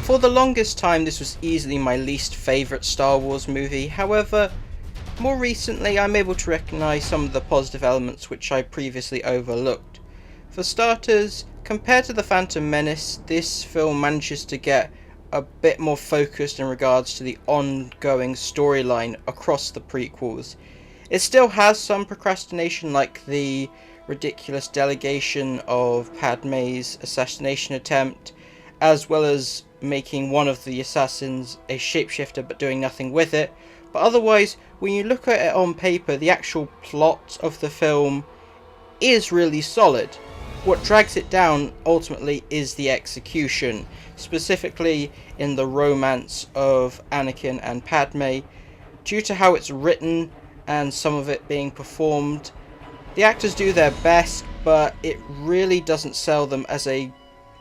For the longest time this was easily my least favourite Star Wars movie, however, more recently I'm able to recognise some of the positive elements which I previously overlooked. For starters, compared to The Phantom Menace, this film manages to get a bit more focused in regards to the ongoing storyline across the prequels. It still has some procrastination, like the ridiculous delegation of Padmé's assassination attempt, as well as making one of the assassins a shapeshifter but doing nothing with it. But otherwise, when you look at it on paper, the actual plot of the film is really solid. What drags it down ultimately is the execution, specifically in the romance of Anakin and Padme. Due to how it's written and some of it being performed, the actors do their best, but it really doesn't sell them as a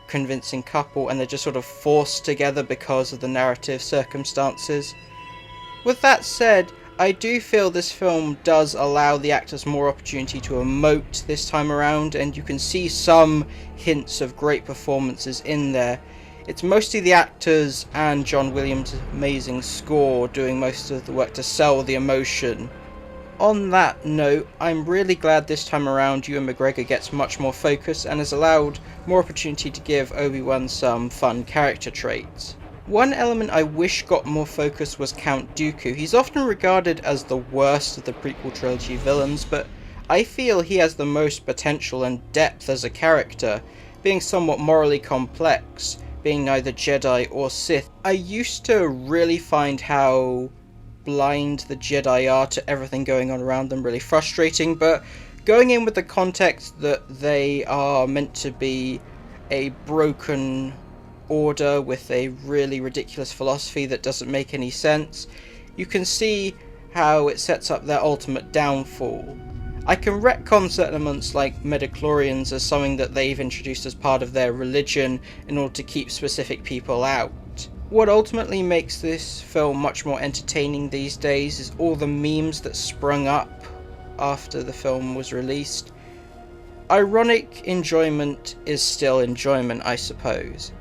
convincing couple, and they're just sort of forced together because of the narrative circumstances. With that said, I do feel this film does allow the actors more opportunity to emote this time around, and you can see some hints of great performances in there. It's mostly the actors and John Williams' amazing score doing most of the work to sell the emotion. On that note, I'm really glad this time around Ewan McGregor gets much more focus and has allowed more opportunity to give Obi-Wan some fun character traits. One element I wish got more focus was Count Dooku. He's often regarded as the worst of the prequel trilogy villains, but I feel he has the most potential and depth as a character, being somewhat morally complex, being neither Jedi or Sith. I used to really find how blind the Jedi are to everything going on around them really frustrating, but going in with the context that they are meant to be a broken order with a really ridiculous philosophy that doesn't make any sense, you can see how it sets up their ultimate downfall. I can retcon certain elements like midichlorians as something that they've introduced as part of their religion in order to keep specific people out. What ultimately makes this film much more entertaining these days is all the memes that sprung up after the film was released. Ironic enjoyment is still enjoyment, I suppose.